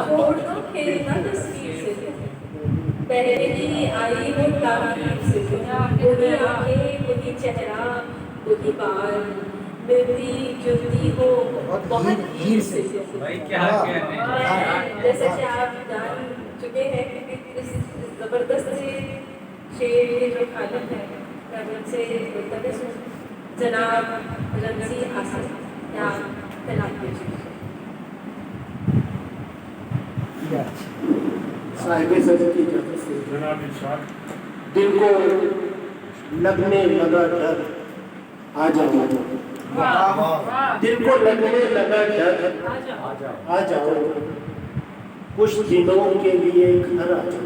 छोड़ दो खेलना तस्वीर से, पहली आई वो तारीफ से, वही आंखें वही चेहरा वही बाल, मिलती जुलती हो बहुत हीर से। भाई क्या कहने। जैसा कि आप जान चुके हैं कि इस जबरदस्त से शेर के जो खालिक है से मुल्तमिस जनाब रमजी आसिफ या तैनात कीजिए। साहिब सजद की तरफ से जनाब इरशाद। दिल को लगने लगा डर, आ जाओ। दिल को लगने लगा डर, आ जाओ। कुछ दिनों के लिए घर आ जाओ।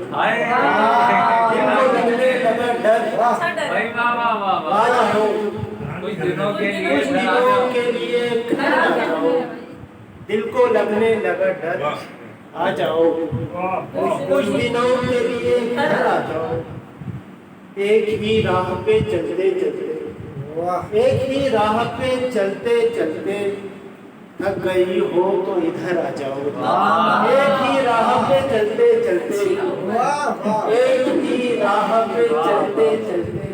दिल को लगने लगा डर, भाई वाह वाह वाह आ वाह। जाओ। कुछ दिनों के लिए कुछ दिनों के लिए घर आ जाओ। दिल को लगने लगा डर, आ जाओ। कुछ दिनों के लिए घर आ जाओ। एक ही राह पे चलते चलते, एक ही राह पे चलते चलते थक गई हो तो इधर आ जाओ। एक ही राह पे चलते चलते, एक ही राह पे चलते चलते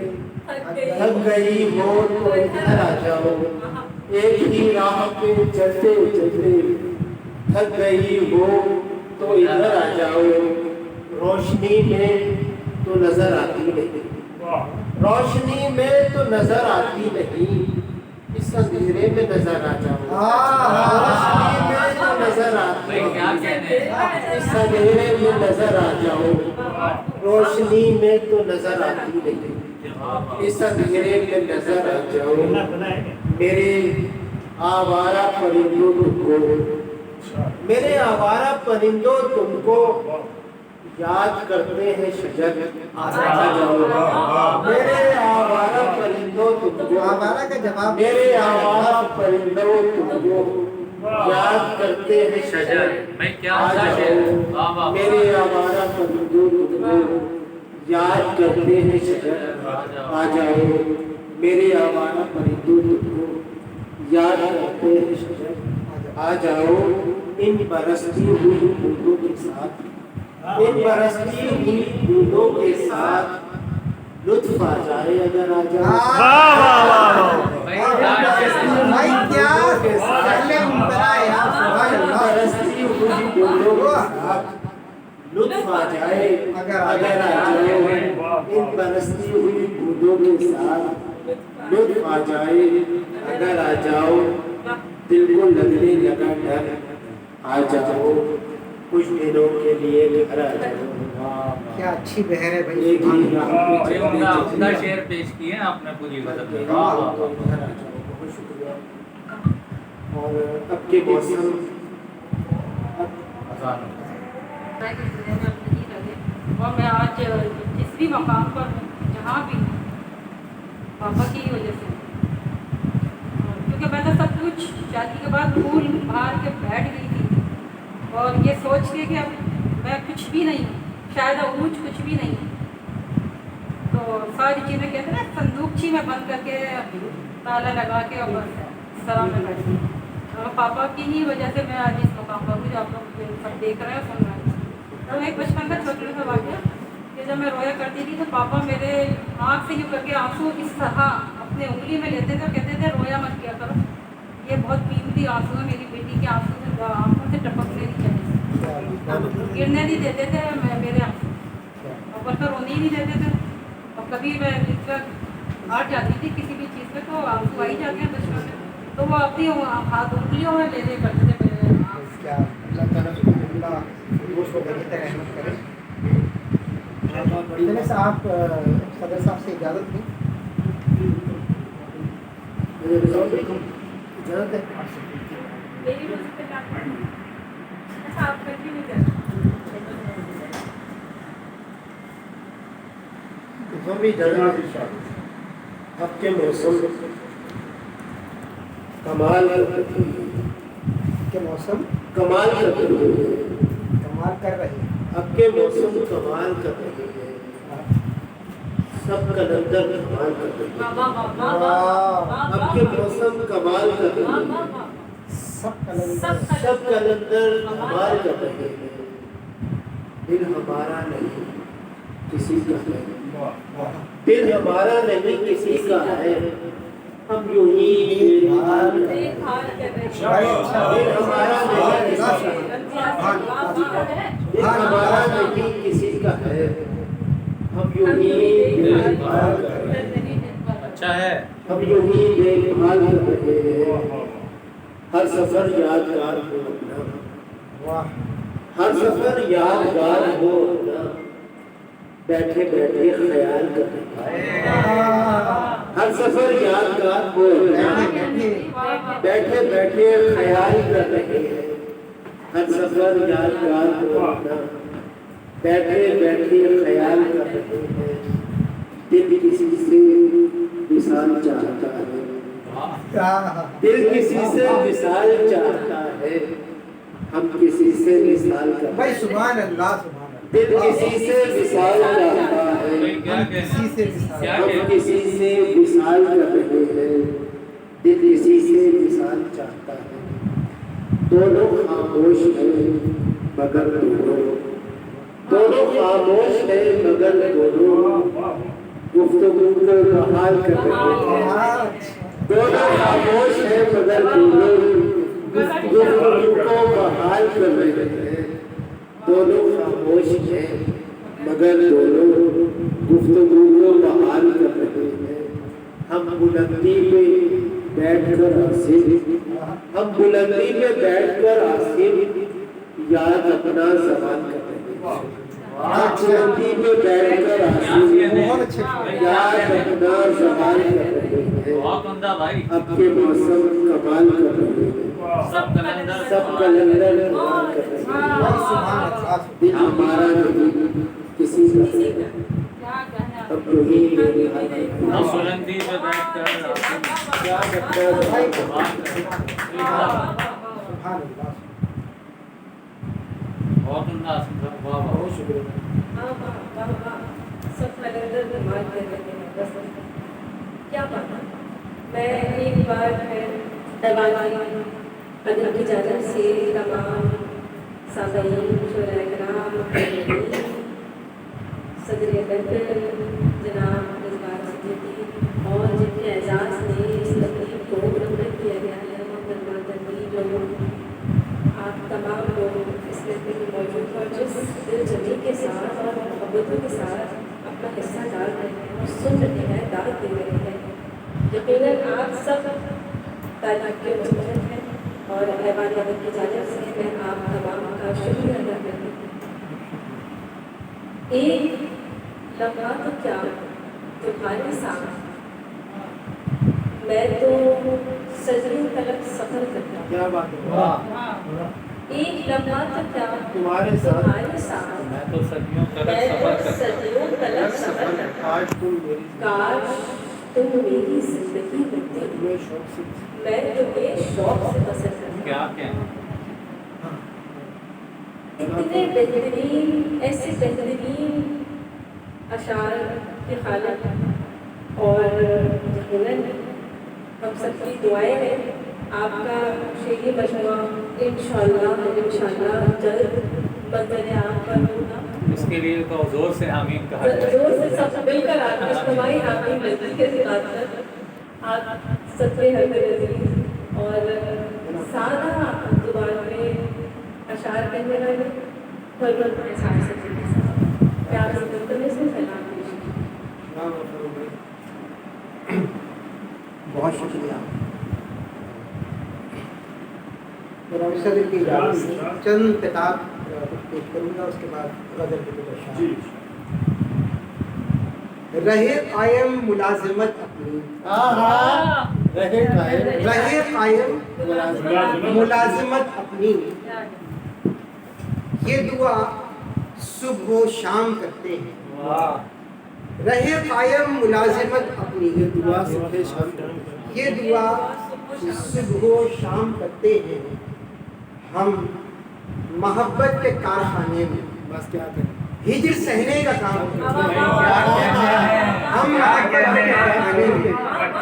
थक गई हो तो इधर आ जाओ। एक ही राह पे चलते चलते थक गई हो तो इधर आ जाओ। रोशनी में तो नजर आती नहीं, रोशनी में तो नजर आती नहीं, इस अंधेरे में नजर आ जाओ। रोशनी में तो नजर आती भाई क्या कहने। नहीं, इस अंधेरे में नजर आ जाओ। रोशनी में तो नजर आती नहीं, इस अंधेरे में नजर आ जाओ। मेरे आवारा परिंदों तुमको, मेरे आवारा परिंदों तुमको याद करते हैं शजर, आ जाओ। मेरे आवारा परिंदों तुमको, आवारा का जवाब, मेरे आवारा परिंदों तुमको याद करते हैं शजर, भाई क्या आ वाह वाह जाओ। मेरे आवारा परिंदों तुमको याद करते हैं शजर, आ जाओ। मेरे आवारा परिंदों तुमको याद करते हैं शजर, आ जाओ। इन बरसती हुई बूंदों के साथ, इन बरसती हुई बूंदों के साथ लुत्फ आ जाए अगर आ जाओ। भाई क्या पहले मुंबरा यार, इन बरसती हुई बूंदों के साथ लुत्फ आ जाए अगर आ जाओ। इन बरसती हुई बूंदों के साथ लुत्फ आ जाए अगर आ जाओ। दिल को लगने लगा डर, आ जाओ। कुछ दिनों के लिए घर आ जाओ। क्या अच्छी बहर है भाई। एक ही राह पे बड़े चलते उम्दा चलते शेर पेश किए हैं आपने पूरी गजल में। घर वाह आ वाह जाओ, वाह। घर आ जाओ। बहुत शुक्रिया। और अब के मौसम आसान हो। और मैं आज जिस भी मकाम पर हूँ, जहाँ भी हूँ, पापा की ही वजह से, क्योंकि मैं तो सब कुछ शादी के बाद भूल भार के बैठ गई थी और ये सोच के कि अब मैं कुछ भी नहीं हूँ, शायद अबूझ कुछ भी नहीं हूँ। तो सारी चीज़ें कहते हैं ना, संदूकची में बंद करके ताला लगा के और बस सलाम में बैठ गई। तो पापा की ही वजह से मैं आज इस मुकाम पर हूँ जो आप लोग सब देख रहे हैं, सुन रहे हैं। तो एक बचपन का छोटा सा वाक़या कि जब मैं रोया करती थी तो पापा मेरे आँख से यूँ करके आंसू इस तरह अपने उंगली में लेते थे और कहते थे रोया मत किया करो, ये बहुत कीमती आंसू है, मेरी बेटी के आंसू से आंखों से टपकने नहीं चाहिए, गिरने नहीं देते थे मेरे आंसू, और पर रोने ही नहीं देते थे। और कभी मैं हार जाती थी किसी भी चीज़ पे तो आंसू आ ही जाते हैं बचपन में, तो वो अपनी हाथ उंगलियों में ले करते थे मेरे आँख। क्या अल्लाह ताला उनका दोस्त को बड़ी तरह रहमत करे। चले साहब, सदर साहब से इजाज़त ली। इजाज़त है। मेरी मुझे पे अच्छा आप कंटिन्यू करें। भी जनाब अब के मौसम कमाल के मौसम कमाल कर रही है। कमाल कर रहे हैं। अब के मौसम कमाल कर रही है। सब कलंदर कमाल कर रही है। वाह वाह वाह वाह वाह अब के मौसम कमाल कर रही वाह है। वाह वाह। सब कलंदर सब कलंदर हमार कर रहे हैं, दिल हमारा नहीं किसी का है, दिल हमारा नहीं किसी का है, हम यूं ही देखभाल कर रहे हैं। दिल हमारा नहीं किसी का है, हम यूं ही देखभाल कर रहे हैं। अच्छा है। हम यूं ही देखभाल कर रहे हैं, हर सफर यादगार हो अपना, वाह हर सफर यादगार हो अपना, बैठे बैठे ख्याल कर रहे हैं। हर सफर यादगार हो अपना, बैठे बैठे ख्याल कर रहे हैं। हर सफर यादगार हो अपना, बैठे बैठे ख्याल कर रहे हैं। दिल किसी से विशाल चाहता है, दिल किसी से विशाल चाहता है, हम किसी से विशाल कर भाई सुभान अल्लाह सुभान अल्लाह। दिल किसी से विशाल चाहता है, क्या किसी से विशाल। क्या हम किसी से विशाल कर रहे हैं। दिल किसी से विशाल चाहता है, दोनों खामोश हैं मगर दोनों खामोश हैं मगर दोनों गुफ्तगू को बहाल कर रहे हैं। दोनों खामोश हैं मगर दोनों गुफ्तगू को बहाल कर रहे हैं। दोनों खामोश हैं मगर दोनों गुफ्तगू को बहाल कर रहे हैं। हम बुलंदी पे बैठकर आसिफ, हम बुलंदी पे बैठकर आसिफ याद अपना जबान कर रहे हैं। हम बुलंदी पे बैठकर आसिफ बहुत अच्छे याद अपना जबान कर रहे हैं। बहुत उम्दा भाई। अब के मौसम कमाल कर रहे हैं, सब कलंदर सब कलंदर कमाल कर रहे हैं। भाई सुभान अल्लाह। दिल हमारा नहीं किसी का है, अब तो ही मेरे हाथ में। हम बुलंदी पे बैठकर क्या करता है भाई? सुभान अल्लाह। बहुत उम्दा। वाह वाह। बहुत शुक्रिया। सब कलंदर धमाल कर रहे हैं बस। क्या बात है। मैं एक बार ऐवान अदब की जानिब से तमाम सामीन शुराए-ए-किराम, सदर अकबर जनाब मिसबाह सिद्दीकी और जिनके एजाज़ ने इस तकरीब को मुनक़्क़िद किया गया है, मोहतरमा तनवीर लोग, आप तमाम लोग इस तकरीब में मौजूद और जिस दिलजमी के साथ और मोहब्बतों के साथ अपना हिस्सा डाल रहे हैं और सुन रहे हैं, दाद दे रहे हैं, यकीनन आप सब तारीफ के मुस्तहिक़ हैं और ऐवान अदब की जानिब से मैं आप तमाम का शुक्रिया अदा करती हूँ। एक लम्हा तो क्या तुम्हारे साथ, मैं तो सदियों तलक सफ़र करता हूँ। क्या बात है? एक लम्हा तो क्या तुम्हारे साथ, तुम्हारे साथ, मैं तो सदियों तक मैं सफर तो करता सदियों तलक सफ़र करता हूँ। आज तुम मेरी काश तुम मेरी जिंदगी होती, तुम्हें शौक से मैं तुम्हें शौक से पसंद करती। क्या क्या इतने बेहतरीन, ऐसे बेहतरीन अशार के खालिक और यकीनन हम सबकी दुआएं हैं आपका शेरी मजमुआ इंशाअल्लाह जल्द मंज़िल आम पर होगा। इसके लिए तो जोर से आमीन कहा जाए। जोर से सब मिलकर आप इज्तिमाई आमीन मस्जिद के साथ आप सबके हर अजीज और सादा जुबान में अशार कहने वाले हज़रत इसाक सिद्दीकी साहब प्यार से मुल्तमिस से सलाम कीजिए। बहुत शुक्रिया। रवि शरीफ की इजाज़त चंद किताब पेश करूँगा, उसके बाद गज़ल के कुछ रहे कायम मुलाजिमत अपनी, रहे कायम रहे कायम मुलाजिमत अपनी, ये दुआ सुबह व शाम करते हैं। रहे कायम मुलाजिमत अपनी, ये दुआ सुबह शाम करते हैं। ये दुआ सुबह व शाम करते हैं। हम मोहब्बत के कारखाने में बस क्या करें? हिजर सहने का काम करते हैं। हम मोहब्बत के कारखाने में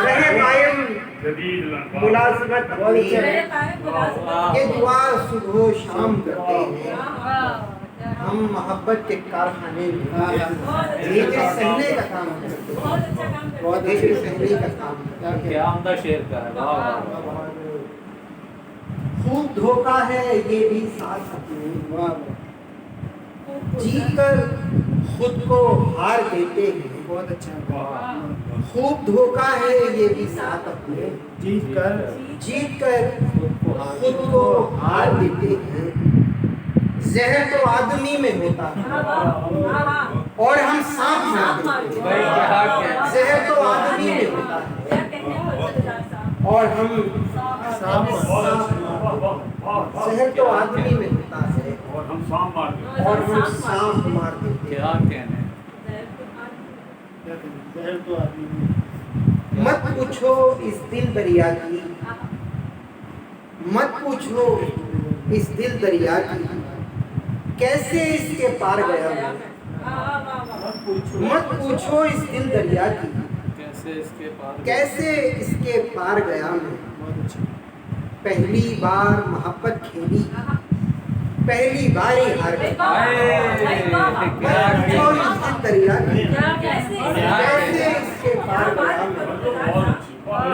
रहे कायम मुलाजमत अपनी मेरे ताए मुलाजिमत ये दुआ सुबह व शाम करते हैं वाह, हम मोहब्बत के कारखाने में बहुत ये अच्छा जो सहने का काम करते हैं बहुत अच्छा काम करते बहुत हैं। अच्छे सहने का काम करते हैं क्या उम्दा शेर का है वाह वाह वाह खूब धोखा है ये भी साथ अपने जीकर खुद को हार देते हैं बहुत अच्छा खूब धोखा है ये भी साथ अपने जीत कर खुद को हार देते हैं जहर तो आदमी में होता है हाँ, हाँ, हाँ, और हम सांप मार देते भाई हैं क्या कहना जहर तो आदमी में होता है क्या कहते हैं वो जदार साहब? और हम सांप जहर तो आदमी में होता है और हम शाम मार देते और हम सांप मार देते हैं क्या कहने मत पूछो इस दिल दरिया की मत पूछो इस दिल दरिया की कैसे इसके पार गया मैं मत पूछो इस दिल दरिया की कैसे इसके पार कैसे इसके पार गया मैं पहली बार मोहब्बत खेली पहली बार ही हार गया मत पूछो इस दिल दरिया की कैसे इसके पार गया मैं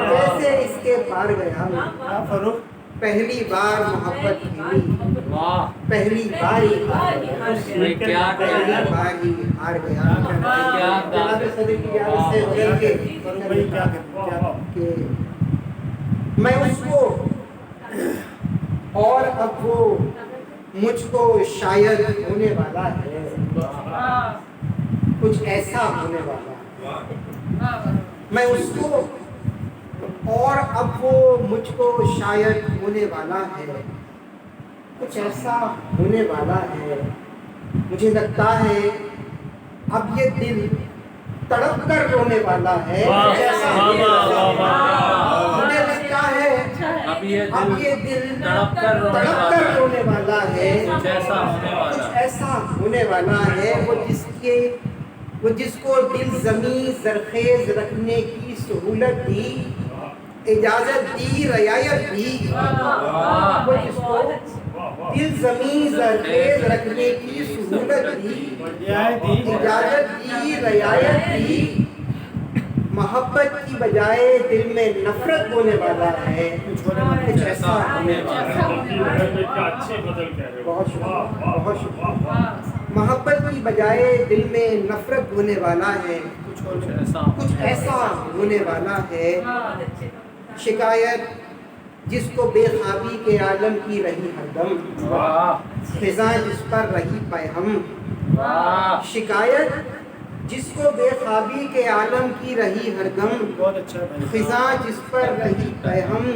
कैसे इसके पार गया मैं पहली बार मोहब्बत खेली वाह पहली बार ही हार गया भाई क्या पहली कहना बार ही हार गया क्या जनाब सदर की याद से बदल के कि मैं उसको और अब वो मुझको शायद होने वाला है कुछ ऐसा होने वाला है मैं उसको और अब वो मुझको शायद होने वाला है कुछ ऐसा होने वाला है मुझे लगता है अब ये दिल तड़प कर रोने वाला है कुछ ऐसा होने वाला है मुझे लगता है अब ये अब ये दिल तड़प कर रोने वाला है कुछ ऐसा होने वाला कुछ ऐसा होने वाला है वो जिसको दिल ज़मीं ज़रख़ेज़ रखने की सहूलत दी इजाज़त दी रियायत दी वो जिसको दिल ज़मीं ज़रख़ेज़ रखने की सहूलत दी इजाज़त दी रियायत दी मोहब्बत की बजाय दिल में नफरत होने वाला है कुछ ऐसा होने वाला है अच्छे बदल कह रहे हो बहुत शुक्रिया बहुत शुक्रिया वाह, मोहब्बत की बजाय दिल में नफरत होने वाला है कुछ ऐसा होने वाला है शिकायत जिसको बेख्वाबी के आलम की रही हरदम खिज़ा जिस पर रही पैहम शिकायत जिसको बेख्वाबी के आलम की रही हरदम खिज़ा जिस पर रही पैहम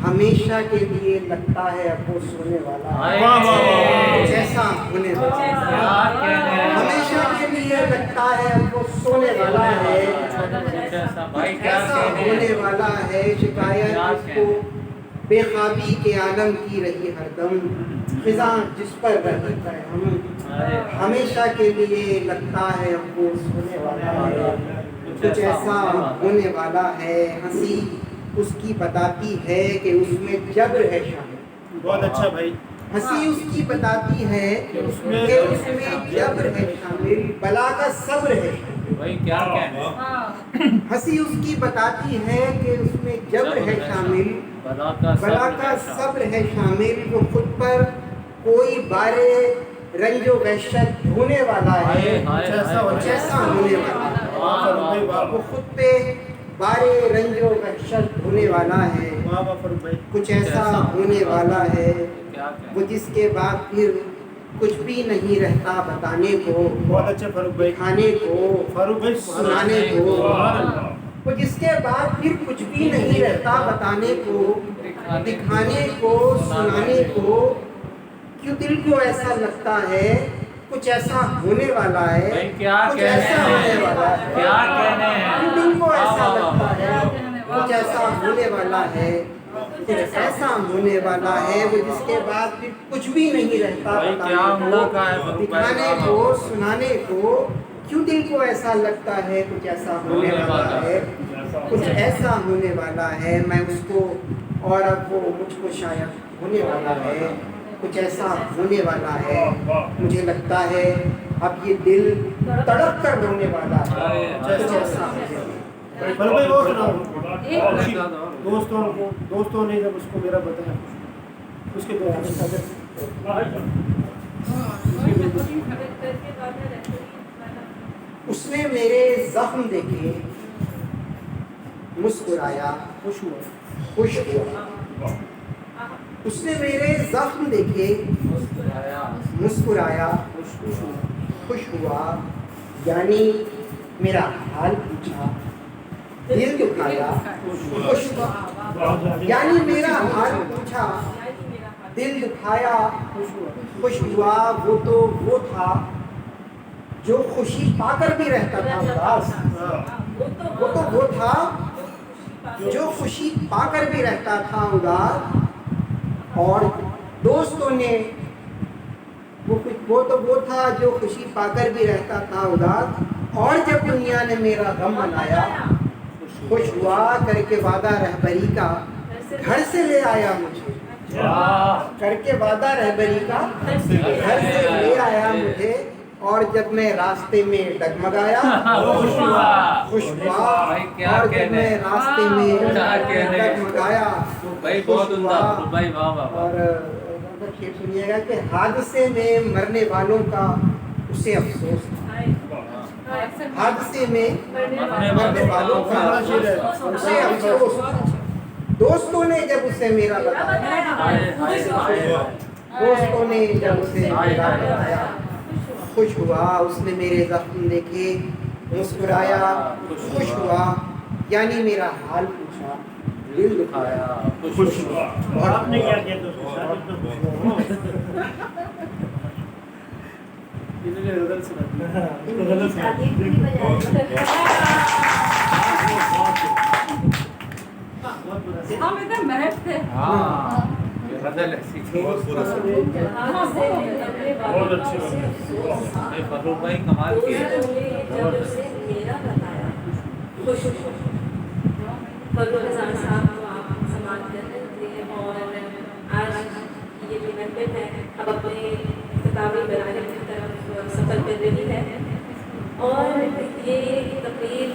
हमेशा के लिए लगता है अब वो सोने वाला है कुछ ऐसा होने वाला है हमेशा के लिए लगता है अब वो सोने वाला है कुछ ऐसा होने वाला है शिकायत जिसको बेख्वाबी के आलम की रही हरदम खिज़ा जिस पर रही पैहम हमेशा के लिए लगता है अब वो सोने वाला है कुछ ऐसा होने वाला है हंसी उसकी बताती है कि उसमें जब्र है शामिल बहुत अच्छा भाई हंसी उसकी बताती है कि उसमें जब्र है शामिल बला का सब्र है शामिल भाई क्या कहने हंसी उसकी बताती है कि उसमें जब्र है शामिल बला का सब्र है शामिल वो खुद पर कोई बारे रंजो वहशत ढोने वाला है कुछ ऐसा होने वाला है वो खुद पे बारे रंजो वहशत ढोने वाला है कुछ ऐसा होने वाला है वो जिसके बाद फिर कुछ भी नहीं रहता बताने को बहुत अच्छा फारूक भाई दिखाने को फारूक भाई सुनाने को वो जिसके बाद फिर कुछ भी नहीं रहता बताने को दिखाने को सुनाने को क्यों दिल को ऐसा लगता है कुछ ऐसा होने वाला है भाई क्या कुछ कहने ऐसा हैं? होने वाला है क्या कहने हैं? क्यों दिल को ऐसा वाह, वाह, लगता है कुछ ऐसा होने वाला है कुछ ऐसा होने वाला है वो जिसके बाद फिर कुछ भी नहीं रहता भाई क्या बताने उम्दा को का है फारूक भाई, दिखाने वाह, को वाह। सुनाने को क्यों दिल को ऐसा लगता है कुछ ऐसा होने वाला है, कुछ ऐसा होने वाला है, मैं उसको और अब वो मुझको शायद होने वाला है, कुछ ऐसा होने वाला है, मुझे लगता है अब ये दिल तड़प कर रोने वाला है, कुछ ऐसा मुझे। बल्कि वो सुनाओ एक दोस्तों ने जब उसको मेरा बताया उसके बाद उसने मेरे जख्म देखे मुस्कुराया खुश हुआ, उसने मेरे जख्म देखे मुस्कुराया खुश हुआ, यानी मेरा हाल पूछा, दिल दुखाया खुश हुआ, यानी मेरा हाल पूछा, दिल दुखाया खुश हुआ। वो तो वो था जो खुशी पाकर भी रहता था उदास, वो तो वो था जो खुशी पाकर भी रहता था उदास, और दोस्तों ने वो तो वो था जो खुशी पाकर भी रहता था उदास, और जब दुनिया ने मेरा गम मनाया खुश हुआ, करके वादा रहबरी का घर से ले आया मुझे, करके वादा रहबरी का घर से ले आया मुझे, और जब मैं रास्ते में डगमगाया खुश हुआ, और जब मैं रास्ते में डगमगाया भाई बहुत उम्दा भाई, वाह वाह। और शेर सुनिएगा कि हादसे में मरने वालों का उसे अफसोस था, हादसे में मरने वालों का उसे अफसोस। दोस्तों ने जब उसे मेरा बताया, दोस्तों ने जब उसे मेरा बताया खुश हुआ, उसने मेरे जख्म देखे मुस्कुराया खुश हुआ, यानी मेरा हाल पूछा, दिल दुखाया खुश हुआ। और आपने क्या किया दोस्तों? इन्होंने गलत सुना हम एकदम महक थे। हाँ बदल ऐसी थी। बहुत अच्छी बात। फरूक भाई कमाल की है। अब अपने किताबें बनाने की तरफ सफर कर रही है, और ये तकरीर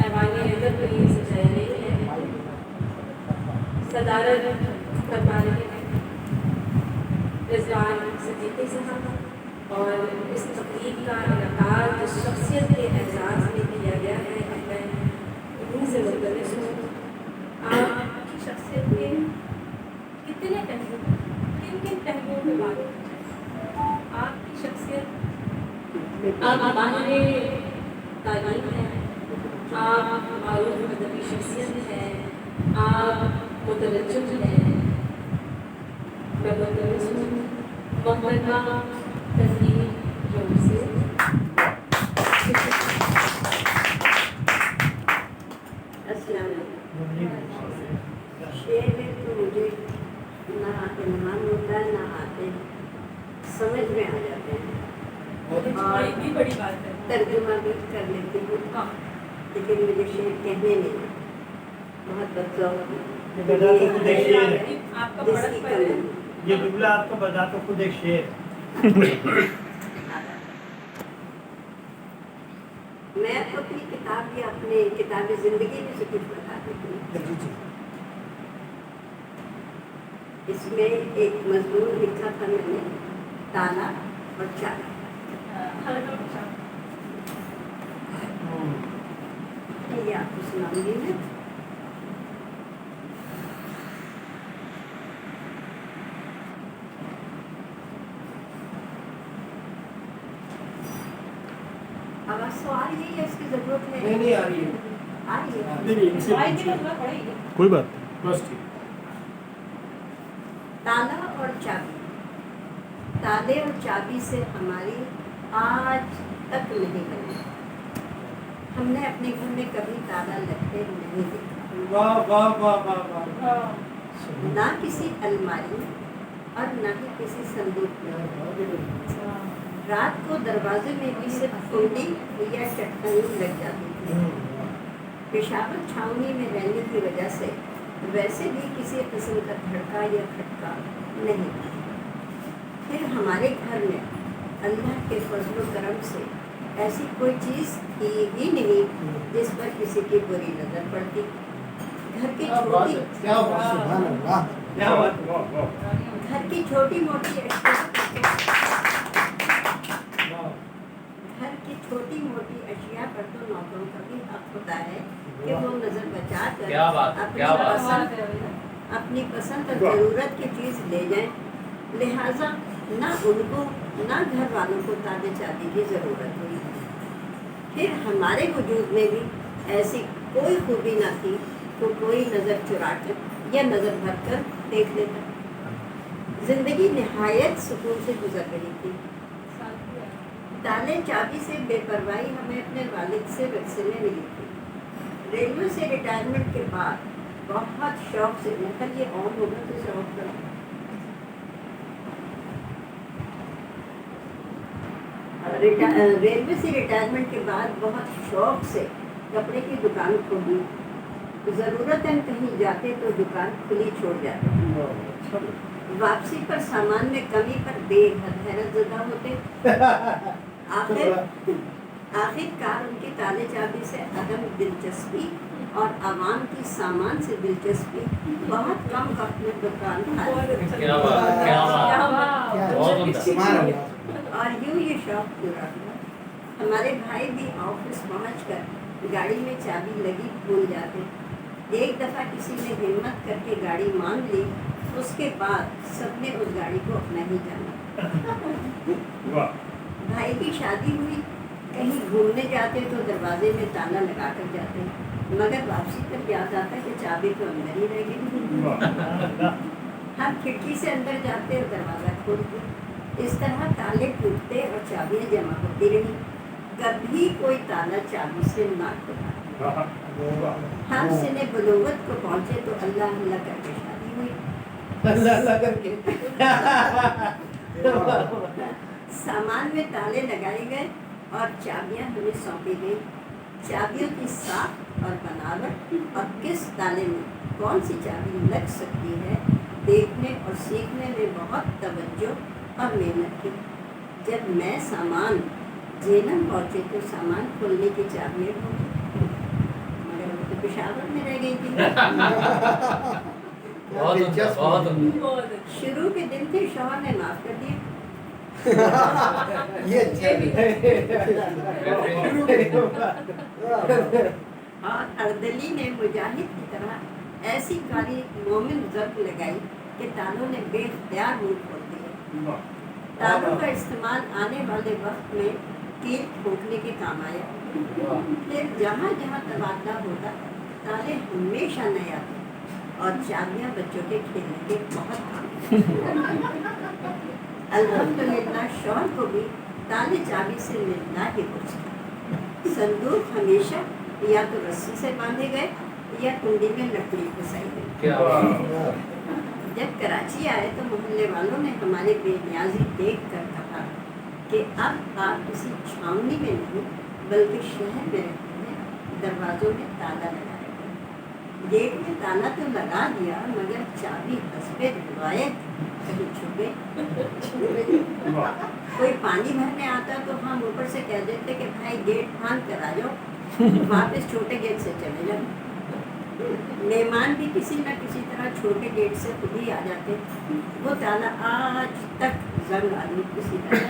ऐवान हैदर को ये सजाई गई है, सदारत करवा रहे हैं रिजवान सिद्दीकी साहब, और इस तकरीर का इनकार जिस शख्सियत के एजाज़ में किया गया है, मैं उन्हीं से मुतल्लिक़ हूँ। आपकी शख्सियत के कितने पहलू, किन किन पहलुओं पे बात है? आपकी शख्सियत, आप माहिर तालीम हैं, आप मारूफ मदनी शख्सियत हैं, आप मुतलज्जुब हैं, मैं मुतलज्ज हूँ मोहम्मदा तस्लीम जोर से। अस्सलाम वालेकुम। शेर में तो मुझे ना इल्हाम होता है, ना आते समझ में आ जाते हैं, और भी बड़ी बात है। तर्जुमा भी कर लेती हूँ, लेकिन मुझे शेर कहने नहीं बहुत बजा तो खुद एक शेर है। आपका बड़ा पहले ये बिबला आपको बजा तो खुद एक शेर। मैं अपनी किताब या अपने किताब जिंदगी में से कुछ बता देती हूँ। इसमें एक मजमून लिखा था मैंने, ताला और चाबी। ये आपको सुनाऊंगी मैं। आवाज़ तो आ रही है या इसकी जरूरत है? नहीं आ रही है। आ रही है। नहीं इनसे भाई की पूछिए। जरूरत पड़ेगी। कोई बात बस ठीक। ताला और चाबी। ताले और चाबी से हमारी आज तक नहीं बनी। हमने अपने घर में कभी ताला लगते नहीं देखा, वाह वाह वाह वाह वाह। ना किसी अलमारी में और ना ही किसी संदूक में। रात को दरवाजे में भी सिर्फ कुंडी या चट्टानी लग जाती थी। पेशावर छावनी में रहने की वजह से वैसे भी किसी किस्म का धड़का या खटका नहीं। फिर हमारे घर में अल्लाह के फजल करम से ऐसी कोई चीज़ थी ही नहीं जिस पर किसी की बुरी नज़र पड़ती। घर की छोटी सुभान अल्लाह। घर की छोटी मोटी अशिया पर तो नौकरों का भी हक होता है कि वो नज़र बचा कर क्या बात है, क्या बात है। अपनी पसंद और ज़रूरत की चीज़ ले जाएं। लिहाजा ना उनको ना घर वालों को ताजे चाबी की ज़रूरत हुई। फिर हमारे वजूद में भी ऐसी कोई खूबी ना थी तो कोई नज़र चुरा कर या नज़र भर कर देख लेता। ज़िंदगी निहायत सुकून से गुजर रही थी। ताले चाबी से बेपरवाही हमें अपने वालिद से वसीले मिली थी। रेलवे से रिटायरमेंट के बाद बहुत शौक से नकल ये ऑन होगा तो शौक करा। रेलवे से रिटायरमेंट के बाद बहुत शौक से कपड़े की दुकान खोली। ज़रूरतन कहीं जाते तो दुकान खुली छोड़ जाते। वापसी पर सामान में कमी पर बेहद हैरतज़दा होते। आखिरकार उनकी ताले चाबी से अदम दिलचस्पी और आवाम की सामान से दिलचस्पी बहुत कम वक्त में दुकान क्या बात, क्या बात, बहुत उम्दा। सुभान अल्लाह। और यूँ ये शौक पूरा हुआ। हमारे भाई भी ऑफिस पहुंचकर गाड़ी में चाबी लगी भूल जाते। एक दफ़ा किसी ने हिम्मत करके गाड़ी मांग ली, उसके बाद सबने उस गाड़ी को अपना ही जाना। भाई की शादी हुई, कहीं घूमने जाते तो दरवाजे में ताला लगा कर जाते, मगर वापसी पर याद आता कि चाबी तो अंदर ही रह गई। हम खिड़की से अंदर जाते और दरवाज़ा खोलते। इस तरह ताले टूटते और चाबियाँ जमा होती रही। कभी कोई ताला चाबी से ना खुला। हम सिने बलोगत को पहुँचे तो अल्लाह अल्लाह करके शादी हुई। अल्लाह करके सामान में ताले लगाए गए और चाबियां हमें सौंपी गई। चाबियों की साख और बनावट और किस ताले में कौन सी चाबी लग सकती है देखने और सीखने में बहुत तवज्जो और मेहनत की। जब मैं सामान जेनम पहुँचे तो सामान खोलने की चाबियाँ ढूंढी, मगर वो तो पेशावर में रह गई थी। बहुत उम्दा, बहुत उम्दा। शुरू के दिन थे, शौहर ने माफ़ कर दिया। ये और अर्दली ने मुजाहिद की तरह ऐसी कारी मोमिन ज़ब्त लगाई कि तालों ने बेख्तियार मुंह खोल दिए। तालों का इस्तेमाल आने वाले वक्त में कील ठोकने के काम आया। फिर जहाँ जहाँ तबादला होता ताले हमेशा नए आते और चाबियाँ बच्चों के खेलने के बहुत काम। अल्हम्दुलिल्लाह शौहर को भी ताले चाबी से मिलना ही कुछ था। संदूक हमेशा या तो रस्सी से बांधे गए या कुंडी में लकड़ी फंसाई गई। क्या बात। जब कराची आए तो मोहल्ले वालों ने हमारे बेनियाजी देख कर कहा कि अब आप किसी छावनी में नहीं बल्कि शहर में रहते हैं। दरवाज़ों में ताला लगाया गया। गेट में ताला तो लगा दिया मगर चाबी हस्बे रिवायत कहीं छुपे। कोई पानी भरने आता तो हम ऊपर से कह देते कि भाई गेट फांद कर आ जाओ, वापस छोटे गेट से चले जाओ। मेहमान भी किसी न किसी तरह छोटे गेट से खुद ही आ जाते। वो ताला आज तक जंग आदमी किसी तरह।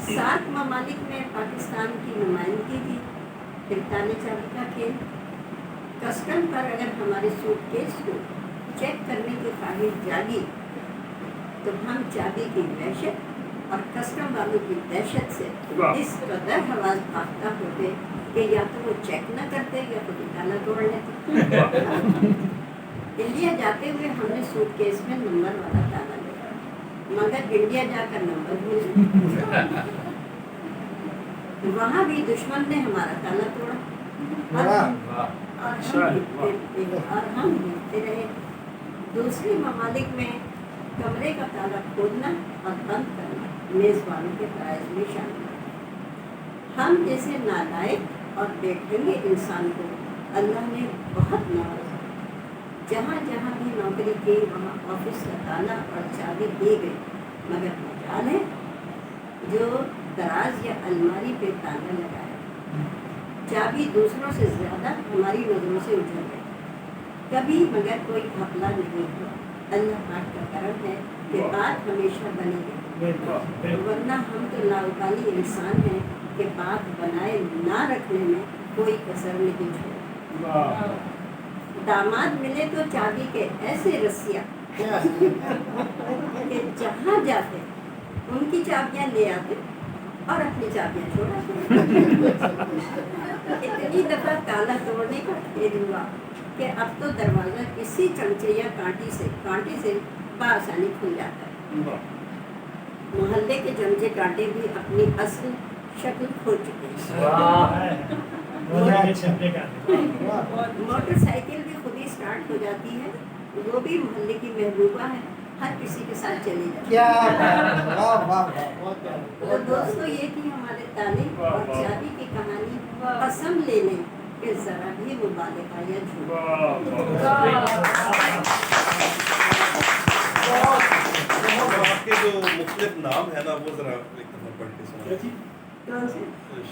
7 ममालिक में पाकिस्तान की नुमाइंदगी थी। फिर ताले चाबी का खेल। कस्टम पर अगर हमारे सूटकेस को चेक करने की ख्वाहिश जागी तो हम चाबी की दहशत और कस्टम वालों की दहशत से इस कदर आवाज़ भागता होते कि या तो वो चेक न करते या खुद ही ताला तोड़ लेते। इंडिया जाते हुए हमने सूटकेस में नंबर वाला ताला लिया, मगर इंडिया जाकर नंबर भूल। वहाँ भी दुश्मन ने हमारा ताला तोड़ा और हम ढूंढते रहे। दूसरे ममालिक में कमरे का ताला खोलना और बंद करना मेजबानों के फराइज में शामिल है। हम जैसे नालायक और बेढंगे इंसान को अल्लाह ने बहुत नवाजा। जहाँ जहाँ भी नौकरी की वहाँ ऑफिस का ताला और चाबी दी गई, मगर मजाल है जो दराज या अलमारी पे ताला लगाया, चाबी दूसरों से ज़्यादा हमारी नज़रों से उजल गई, कभी मगर कोई घपला नहीं हुआ। अल्लाह पाक का करम है कि बात हमेशा बनी रही, वरना हम तो लाउकाली इंसान हैं कि बात बनाए ना रखने में कोई कसर नहीं छोड़ी। दामाद मिले तो चाबी के ऐसे रस्सियाँ कि जहाँ जाते उनकी चाबियाँ ले आते और अपनी चाबियाँ छोड़ाते। इतनी दफ़ा ताला तोड़ने का खेद हुआ कि अब तो दरवाज़ा किसी चमचे या कांटे से बआसानी खुल जाता है। मोहल्ले के चमचे कांटे भी अपनी असल शक्ल खो चुके हैं। मोटरसाइकिल भी खुद ही स्टार्ट हो जाती है, वो भी मोहल्ले की महबूबा है, हर किसी के साथ चली जाती है। तो दोस्तों ये थी हमारे ताले और चाबी की कहानी। कसम ले लें कि जरा भी मुबालिगा या झूठ। आपके जो मुख्तलिफ नाम है ना वो जरा एक दफा पढ़ के सुनाइए। कौन से?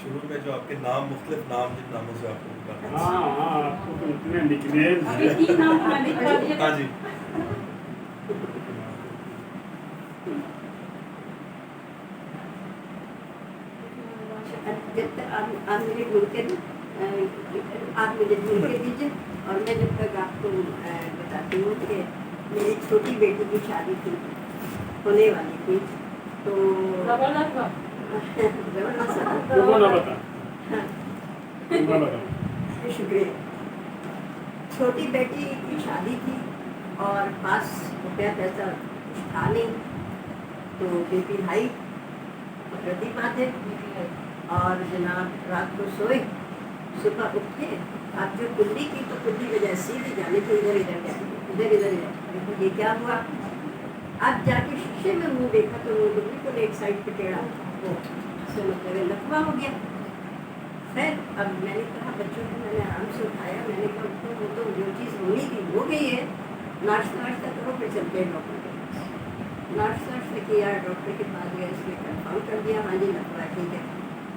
शुरू में जो आपके नाम मुख्तलिफ नाम जिन नामों से आपको पुकारते हैं। हाँ आपको तो इतने निकनेम अभी 3 नाम पुराने बता दिए। हाँ जी। जब तक आप मुझे ढूंढ के आप मुझे ढूंढ के दीजिए और मैं जब तक आपको बताती हूँ कि मेरी छोटी बेटी की शादी थी, होने वाली थी, तो जबरदस्त हुआ। तुमको ना बता तुमको बता। शुक्रिया। छोटी बेटी की शादी थी और पास रुपया पैसा कुछ था नहीं, तो बेबी भाई प्रति बात है। और जनाब रात को सोए, सुबह उठे, आप जो कुल्ली की तो कुल्ली वजह सीधी जाने तो इधर इधर देखो ये क्या हुआ। अब जाके शीशे में मुंह देखा तो वो बिल्कुल एक साइड पे टेढ़ा, तो मतलब लकवा हो गया। खैर अब मैंने कहा बच्चों को मैंने आराम से उठाया, मैंने कहा उनको वो तो जो चीज़ होनी थी हो गई है, नाश्ता करो फिर चलते हैं डॉक्टर के पास। नाश्ता किया, डॉक्टर के पास गया, इसने कंफर्म कर दिया हाँ जी लकवा ठीक है,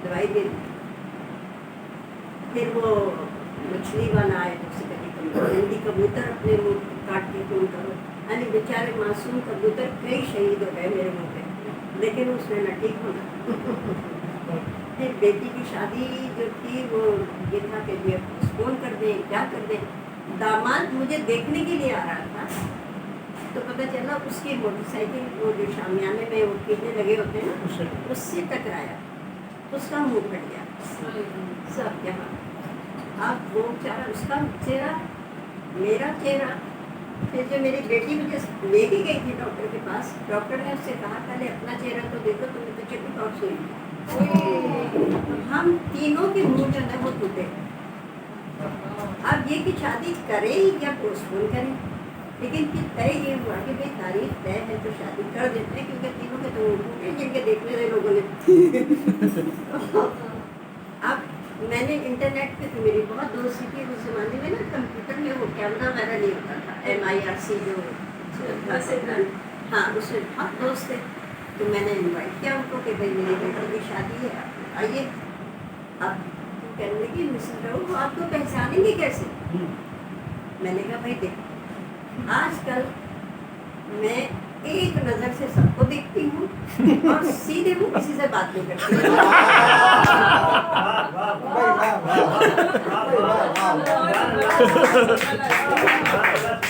दवाई दे दी। फिर वो मछली वाला आए तो उससे कभी हिंदी कबूतर अपने मुँह काट के खून करो, यानी बेचारे मासूम कबूतर कई शहीद हो गए मेरे मुँह पे, लेकिन उसने न ठीक होना। फिर बेटी की शादी जो थी वो ये था कि ये पोस्टपोन कर दें, क्या कर दें। दामाद मुझे देखने के लिए आ रहा था तो पता चला उसकी मोटरसाइकिल वो जो शामियाने में वो खींचने लगे होते हैं ना, उससे टकराया, उसका मुंह फट गया सब यहाँ। अब वो बेचारा, उसका चेहरा, मेरा चेहरा। फिर जो मेरी बेटी मुझे लेके गई थी डॉक्टर के पास, डॉक्टर ने उससे कहा पहले अपना चेहरा तो देखो, तुम्हें तो चिकन पॉक्स हुई। हम तीनों के मुंह जो है वो टूटे। अब ये कि शादी करें या पोस्टपोन करें, लेकिन फिर तय ये हुआ कि भाई तारीख तय है तो शादी कर देते हैं, क्योंकि तीनों के तो टूटे जिनके देखने रहे लोगों ने। अब मैंने इंटरनेट पे तो मेरी बहुत दोस्ती थी उस ज़माने में ना, कंप्यूटर में वो कैमरा वगैरह नहीं होता था, MIRC जो हाँ उसमें बहुत दोस्त थे। तो मैंने इनवाइट किया उनको कि भाई मेरी बेटी की शादी है, आइए। अब कहने लगी मिसेस राहुल आपको पहचानेंगे कैसे? मैंने कहा भाई देखो आजकल मैं एक नज़र से सबको देखती हूँ और सीधे मुँह किसी से बात नहीं करती।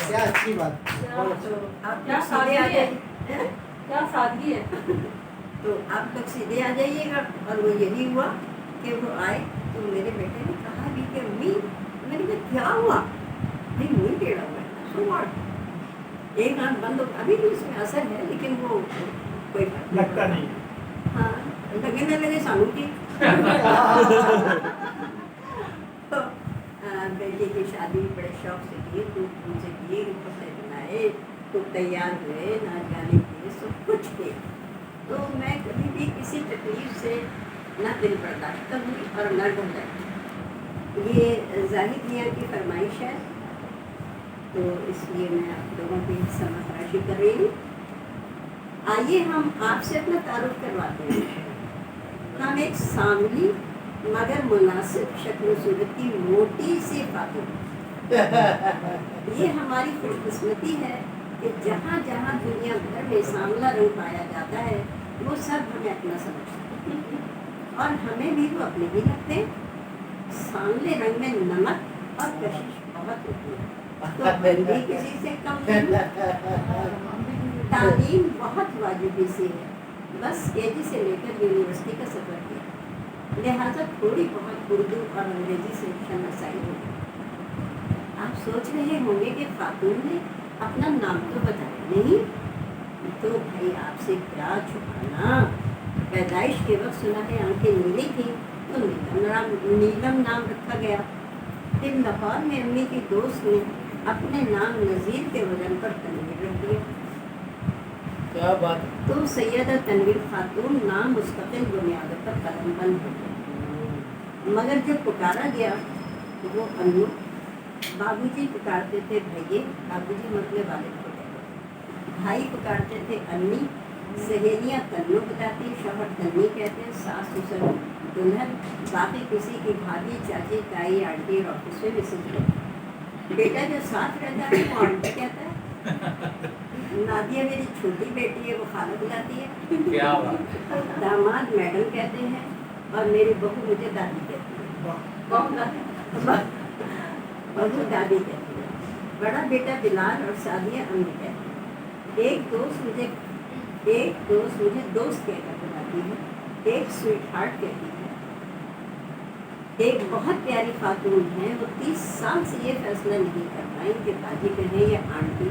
क्या अच्छी बात। आप क्या लोग सीधे आ सादगी है। जाइए, क्या सादगी है। तो आप लोग सीधे आ जाइएगा। और वो यही हुआ कि वो आए तो मेरे बेटे ने कहा भी कि अम्मी, मैंने कहा क्या हुआ? नहीं मुँह टेढ़ा हुआ है, सो व्हाट? एक आंख बंद हो, अभी भी उसमें असर है लेकिन वो कोई लगता नहीं। हाँ लगे न लगे सानू की। तो बेटी की शादी बड़े शौक से की, खूब उनसे की, कपड़े बनाए, खूब तैयार हुए, नाच गाने تھے تو میں کبھی بھی کسی تکلیف سے نہ دل برداشت ہوئی اور نہ گھبرائی. یہ ظاہر میاں کی فرمائش ہے تو اس لیے میں آپ لوگوں کی سمجھداشی کر رہی ہوں. آئیے ہم آپ سے اپنا تعارف کرواتے ہیں. ہم ایک ساملی مگر مناسب شکل و صورت کی موٹی سی خاتون. یہ ہماری خوش قسمتی ہے کہ جہاں جہاں دنیا بھر میں سانولا رنگ پایا جاتا ہے وہ سب ہمیں اپنا سمجھتے ہیں اور ہمیں بھی وہ اپنے ہی لگتے ہیں. سانولے رنگ میں نمک اور کشش بہت ہوتی ہے تو ہم بھی کسی سے کم نہیں. تعلیم بہت واجبی سی ہے. بس KG سے لے کر یونیورسٹی کا سفر کیا لہٰذا تھوڑی بہت اردو اور انگریزی سے شناسائی ہوگی. آپ سوچ رہے ہوں گے کہ خاتون نے اپنا نام تو بتایا نہیں تو بھائی آپ سے کیا چھپانا. پیدائش کے وقت سنا ہے آنکھیں نیلی تھی تو نیلم نام رکھا گیا. پھر لاہور میں امی کی دوست نے اپنے نام نذیر کے وزن پر تنویر رکھ دیا. کیا بات. تو سیدہ تنویر خاتون نام مستقل بنیادوں پر قلم بند ہو گیا. مگر جب پکارا گیا وہ انو. بابو جی پکارتے تھے بھائیے. بابو جی مطلب والد کو کہتے. بھائی پکارتے تھے امی. سہیلیاں تنو بتاتی. شوہر تنی کہتے. ساس سسر دلہن. باقی کسی کی بھابھی چاچی تائی آنٹی اور آفس میں مسز ہوتی. بیٹا جو ساتھ رہتا ہے وہ آنٹی کہتا ہے. نادیہ میری چھوٹی بیٹی ہے وہ خالہ بلاتی ہے. کیا بات. داماد میڈم کہتے ہیں اور میری بہو مجھے دادی کہتی ہے. بہو دادی کہتی ہے. بڑا بیٹا بلال اور سعدیہ امی کہتی ہے. ایک دوست مجھے دوست کہہ کر بلاتی ہے. ایک سویٹ ہارٹ کہتی ہے. ایک بہت پیاری خاتون ہے وہ 30 سال سے یہ فیصلہ نہیں کر پائیں کہ باجی کہیں یا آنٹی.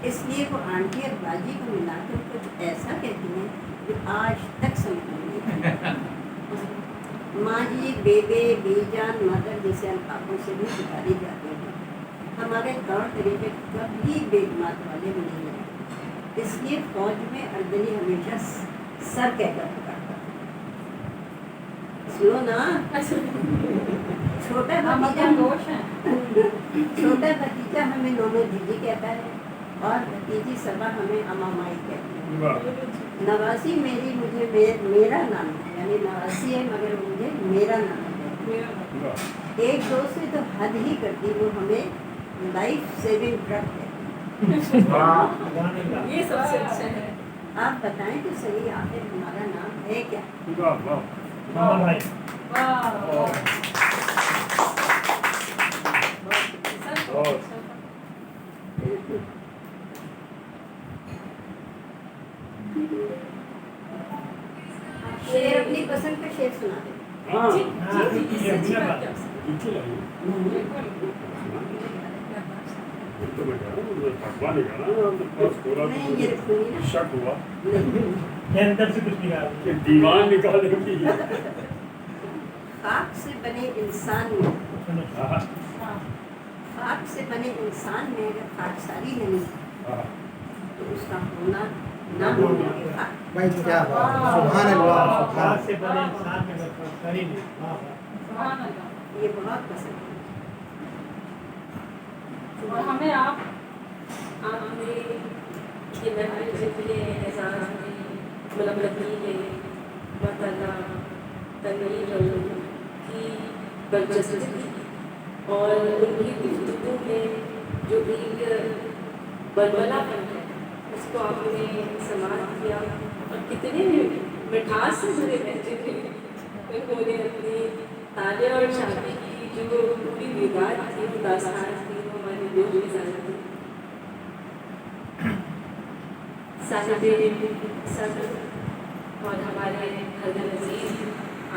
اس لیے وہ آنٹی اور باجی کو ملا کر کچھ ایسا کہتی ہیں جو آج تک سمجھ نہیں آتا. ماں جی بیبے بی جان مدر جیسے القابوں سے بھی پکاری جاتے ہیں. ہمارے طور طریقے کبھی بے مات والے نہیں ہیں. اس لیے فوج میں اردنی ہمیشہ سر کہہ کر پکارتا. سنو نا چھوٹا بھتیجا ہمیں نونو دیدی کہتا ہے اور بھتیجی سبا ہمیں اما مائی کہتی ہے. نواسی مجھے میرا نام ہے یعنی نواسی ہے مگر مجھے میرا نام ہے. ایک دوست سے تو حد ہی کرتی وہ ہمیں لائف سیونگ ڈرگ ہے. یہ سب سے اچھا ہے. آپ بتائیں تو صحیح آخر ہمارا نام ہے کیا؟ شعر اپنی پسند کا شعر سنا دیں. نہیں یہ رکھوں گی شک ہوا اندر سے کچھ نکال دیوان نکالے گی. خاک سے بنے انسان میں خاک سے بنے انسان میں اگر خاکساری نہیں تو اس کا ہونا نہ ہونا کے خاک. بھائی کیا بات ہے. سبحان اللہ. خاک سے بنے انسان میں خاکساری نہیں. یہ بہت پسند ہے. اور ہمیں آپ نے یہ محفل ذکر اعزاز میں ملبلگی مطلع تنویر کی برجستگی اور ان کی گفتگو میں جو ایک بلبلا پن ہے اس کو آپ نے سماعت کیا اور کتنے مٹھاس سے بھرے لہجے تھے. انہوں نے اپنی تانے اور شادی کی جو پوری بیدار تھی داستان تھی وہ ہمارے دل کی ظاہر تھی. صاحب صدر اور ہمارے حضرت عزیز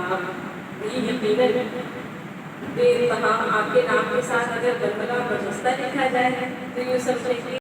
آپ یہ یقیناً بے تمام آپ کے نام کے ساتھ اگر بلبلا برجستہ لکھا جائے تو یہ سب